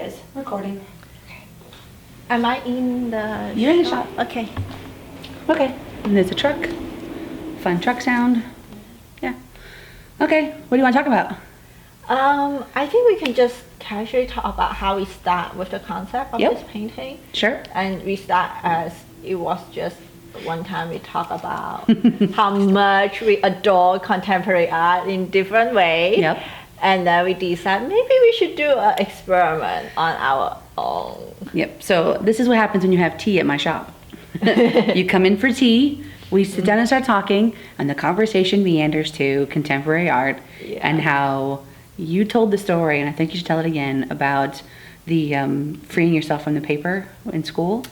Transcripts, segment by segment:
is. Recording. Am I in the You're in the shop. Okay. Okay. And there's a truck. Fun truck sound. Yeah. Okay. What do you want to talk about? I think we can just casually talk about how we start with the concept of this painting. Sure. And we start as it was just one time we talk about how much we adore contemporary art in different ways. Yep. And then we decide maybe we should do an experiment on our own. Yep. So this is what happens when you have tea at my shop. You come in for tea, we sit down and start talking, and the conversation meanders to contemporary art and how you told the story, and I think you should tell it again, about the freeing yourself from the paper in school.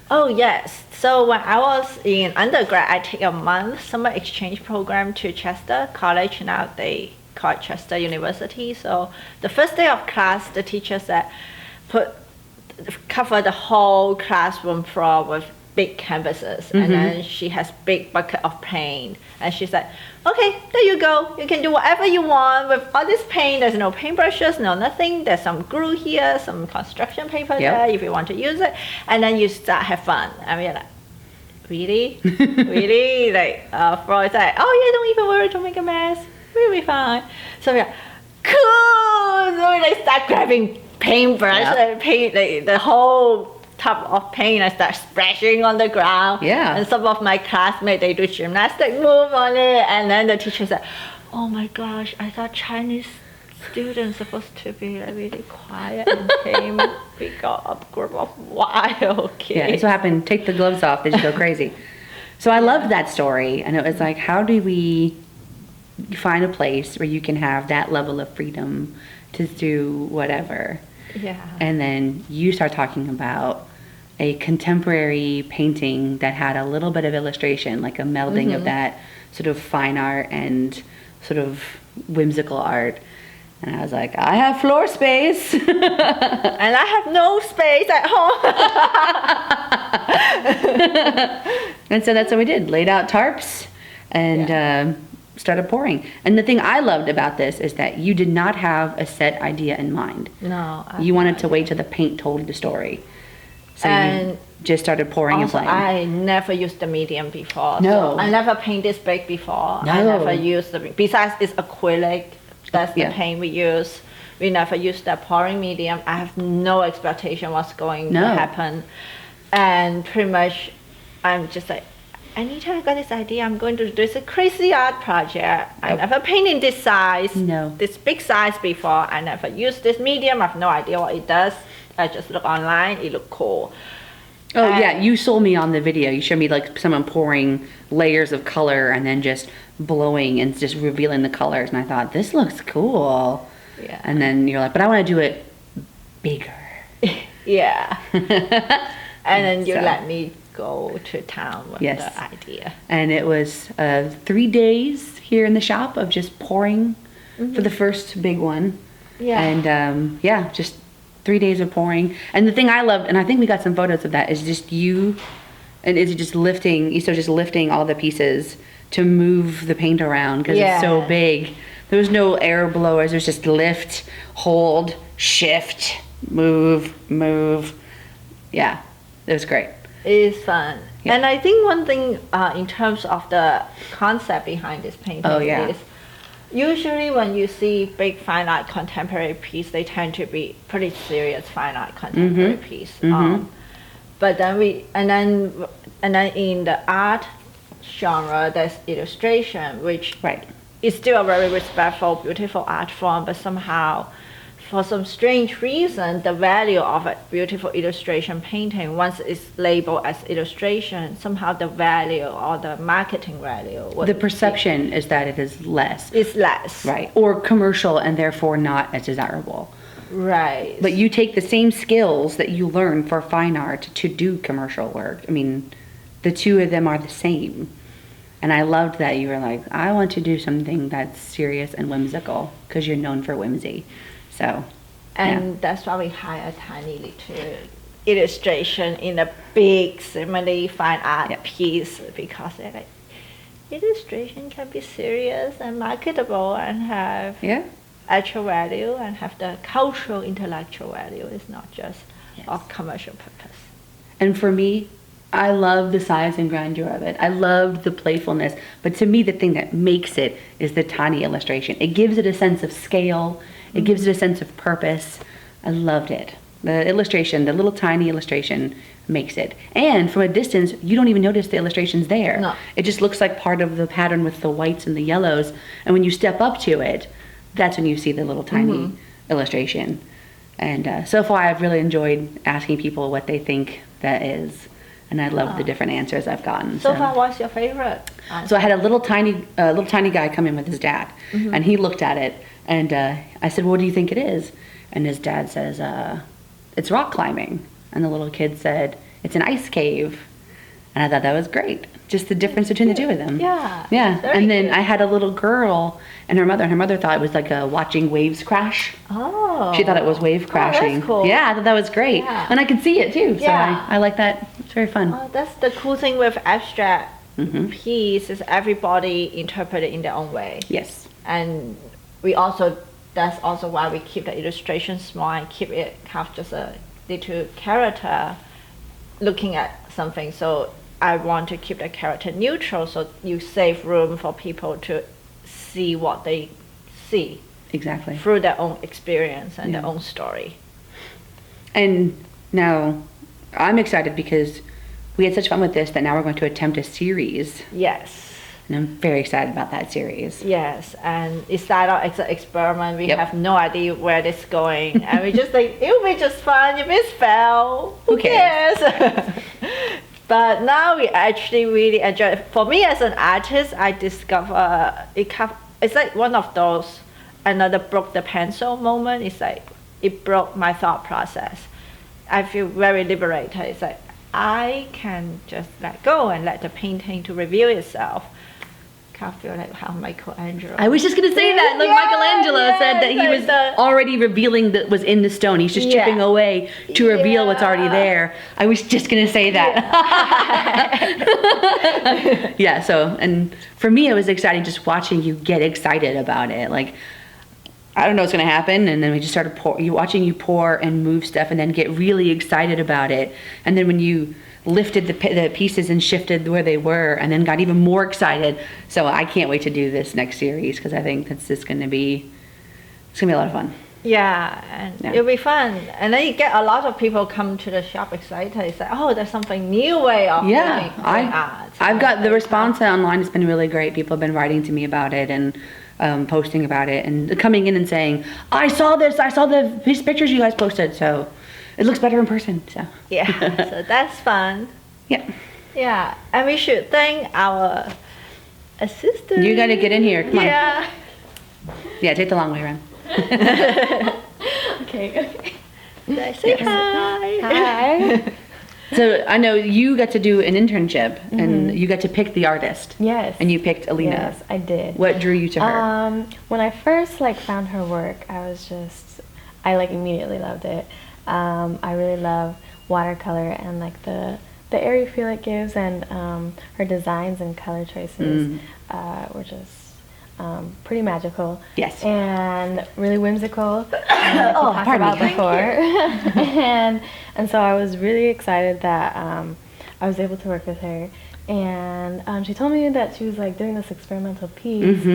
Oh yes. So when I was in undergrad, I take a month summer exchange program to Chester College. Now they call it Chester University. So the first day of class, the teacher said, cover the whole classroom floor with big canvases, and then she has big bucket of paint, and she said, okay, there you go, you can do whatever you want with all this paint. There's no paintbrushes, no nothing, there's some glue here, some construction paper there if you want to use it, and then you start have fun. And we're like, really? Really? Like Freud's like, oh yeah, don't even worry, don't make a mess, we'll be fine. So we're like, cool. So we like start grabbing paintbrush and paint like the whole tub of paint. I start splashing on the ground. Yeah. And some of my classmates, they do gymnastic move on it. And then the teacher said, oh my gosh, I thought Chinese students supposed to be like really quiet and tame. We got a group of wild kids. Yeah, that's what happened. Take the gloves off, they just go crazy. So I loved that story, and it was like, how do we find a place where you can have that level of freedom to do whatever? Yeah. And then you start talking about a contemporary painting that had a little bit of illustration, like a melding of that sort of fine art and sort of whimsical art. And I was like, I have floor space. And I have no space at home. And so that's what we did. Laid out tarps and started pouring. And the thing I loved about this is that you did not have a set idea in mind. No. You wanted to wait till the paint told the story. So And you just started pouring also, and playing. I never used the medium before. No. So I never paint this big before. No. I never used the, besides it's acrylic, that's the paint we use. We never used the pouring medium. I have no expectation what's going to happen. And pretty much, I'm just like, anytime I got this idea, I'm going to do this crazy art project. I never painted this size, this big size before. I never used this medium. I have no idea what it does. I just look online, it looked cool. Oh yeah, you sold me on the video. You showed me like someone pouring layers of color and then just blowing and just revealing the colors. And I thought, this looks cool. Yeah. And then you're like, but I want to do it bigger. Yeah. And then you let me go to town with the idea. And it was 3 days here in the shop of just pouring for the first big one. Yeah. And just 3 days of pouring. And the thing I loved, and I think we got some photos of that, is just you, and is it just lifting, you just lifting all the pieces to move the paint around because it's so big. There was no air blowers, there's just lift, hold, shift, move. Yeah, it was great. It is fun. Yeah. And I think one thing in terms of the concept behind this painting is usually when you see big fine art contemporary piece, they tend to be pretty serious fine art contemporary piece. But then and then in the art genre, there's illustration, which is still a very respectful, beautiful art form, but somehow, for some strange reason, the value of a beautiful illustration painting, once it's labeled as illustration, somehow the value or the marketing value. The perception is that it is less. It's less. Right. Or commercial and therefore not as desirable. Right. But you take the same skills that you learn for fine art to do commercial work. I mean, the two of them are the same. And I loved that you were like, I want to do something that's serious and whimsical because you're known for whimsy. So, and that's why we hire a tiny little illustration in a big, similarly fine art piece, because they're like, illustration can be serious and marketable and have actual value and have the cultural, intellectual value. It's not just of commercial purpose. And for me, I love the size and grandeur of it. I loved the playfulness. But to me, the thing that makes it is the tiny illustration. It gives it a sense of scale. It gives it a sense of purpose. I loved it. The illustration, the little tiny illustration makes it. And from a distance, you don't even notice the illustration's there. No. It just looks like part of the pattern with the whites and the yellows. And when you step up to it, that's when you see the little tiny illustration. And so far, I've really enjoyed asking people what they think that is. And I love the different answers I've gotten. So far, what's your favorite answer? So I had a little tiny guy come in with his dad, and he looked at it, and I said, "What do you think it is?" And his dad says, "It's rock climbing." And the little kid said, "It's an ice cave." And I thought that was great. Just the difference between the two of them. Yeah. Yeah. Very And then cute. I had a little girl and her mother. And her mother thought it was like watching waves crash. Oh. She thought it was wave crashing. That's cool. Yeah, I thought that was great. Yeah. And I could see it too. So Yeah. I like that. It's very fun. Oh, that's the cool thing with abstract piece is everybody interpret it in their own way. Yes. And that's also why we keep the illustration small and keep it have just a little character looking at something. So I want to keep the character neutral so you save room for people to see what they see Exactly. through their own experience and their Yeah. own story. And now I'm excited because we had such fun with this that now we're going to attempt a series. Yes. And I'm very excited about that series. Yes, and it started out as an experiment. We Yep. have no idea where this is going, and we just think it will be just fun. If it's fail, who cares? But now we actually really enjoy it. For me as an artist, I discover it's like one of those another broke the pencil moment. It's like it broke my thought process. I feel very liberated. It's like I can just let go and let the painting to reveal itself. I feel like how Michelangelo. I was just going to say that. Look, Yeah, Michelangelo yeah, said that he was already revealing that was in the stone. He's just chipping away to reveal what's already there. I was just going to say that. Yeah, so, and for me, it was exciting just watching you get excited about it. Like, I don't know what's going to happen. And then we just started watching you pour and move stuff and then get really excited about it. And then when you lifted the pieces and shifted where they were and then got even more excited. So I can't wait to do this next series because I think it's just going to be a lot of fun. Yeah, and it'll be fun. And then you get a lot of people come to the shop excited. It's like, oh, there's something new way of doing art. I've got the response online has been really great. People have been writing to me about it and posting about it and coming in and saying, I saw these pictures you guys posted, so it looks better in person. So yeah, so that's fun. Yeah. Yeah, and we should thank our assistant. You got to get in here. Come on. Yeah. Yeah, take the long way around. Okay. Say hi. Hi. So I know you got to do an internship and you got to pick the artist. Yes. And you picked Alina. Yes, I did. What drew you to her? When I first found her work, I immediately loved it. I really love watercolor and the airy feel it gives, and her designs and color choices were just pretty magical. Yes. And really whimsical. Talked pardon about me. before. and so I was really excited that I was able to work with her. And she told me that she was doing this experimental piece,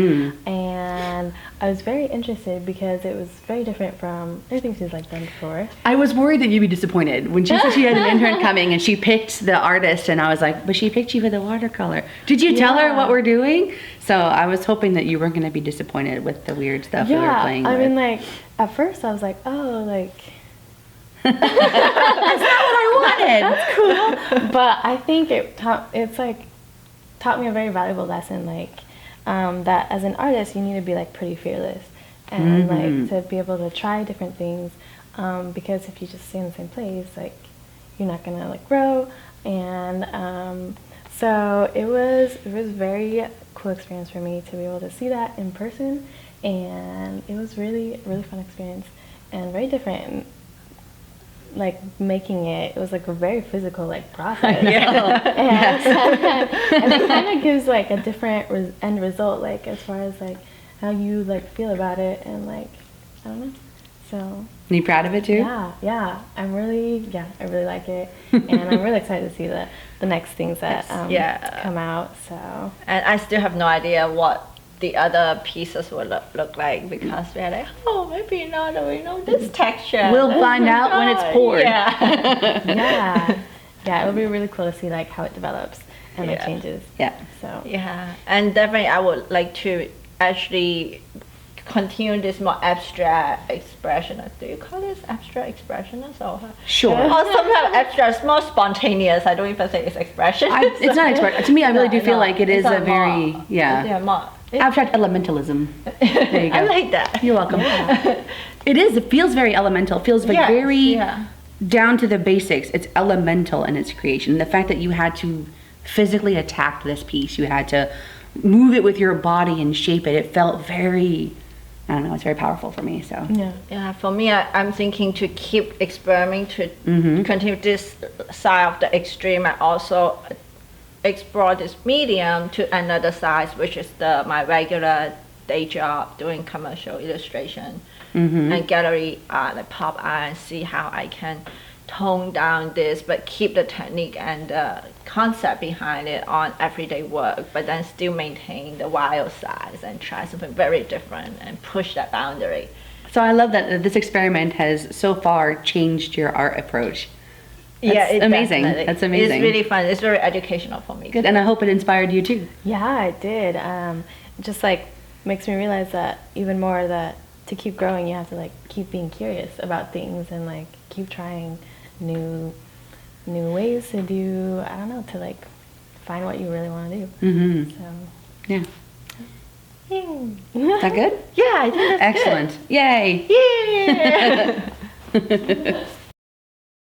and I was very interested because it was very different from anything she's done before. I was worried that you'd be disappointed when she said she had an intern coming and she picked the artist, and I was like, but she picked you for the watercolor. Did you tell her what we're doing? So I was hoping that you weren't going to be disappointed with the weird stuff we were playing with. I mean, at first I was like, oh, that's not what I wanted. cool. But I think it taught me a very valuable lesson, that as an artist you need to be pretty fearless and to be able to try different things, because if you just stay in the same place, you're not gonna grow. And so it was very cool experience for me to be able to see that in person, and it was really fun experience and very different. Making it was a very physical process. And it kind of gives a different end result, as far as how you feel about it, and I don't know. So Are you proud of it too? yeah, I really like it, and I'm really excited to see the next things that come out. So, and I still have no idea what the other pieces will look like, because we're like, oh, maybe now that we know this texture, We'll find out when it's poured. Yeah, it'll be really cool to see like how it develops and it changes. Yeah. So and definitely I would like to actually continue this more abstract expressionist. Do you call this abstract expressionist or? Sure. Or sometimes abstract, it's more spontaneous. I don't even think it's expression. It's not expression. To me, I really do feel like it is a very more abstract elementalism. There you go. I like that. You're welcome. It is. It feels very elemental. It feels like very down to the basics. It's elemental in its creation. The fact that you had to physically attack this piece, you had to move it with your body and shape it. It felt very, I don't know, it's very powerful for me. So for me, I'm thinking to keep experimenting, to continue this side of the extreme, and also explore this medium to another side, which is my regular day job doing commercial illustration and gallery art, like pop art, and see how I can tone down this but keep the technique and the concept behind it on everyday work, but then still maintain the wild side and try something very different and push that boundary. So I love that this experiment has so far changed your art approach. That's amazing. Definitely. That's amazing. It's really fun. It's very educational for me. Good, and I hope it inspired you too. Yeah, it did. Just like makes me realize that even more, that to keep growing, you have to like keep being curious about things and like keep trying new ways to do, I don't know, to like find what you really want to do. So yeah. Is that good? Yeah, I think that's excellent. Good. Yay. Yeah.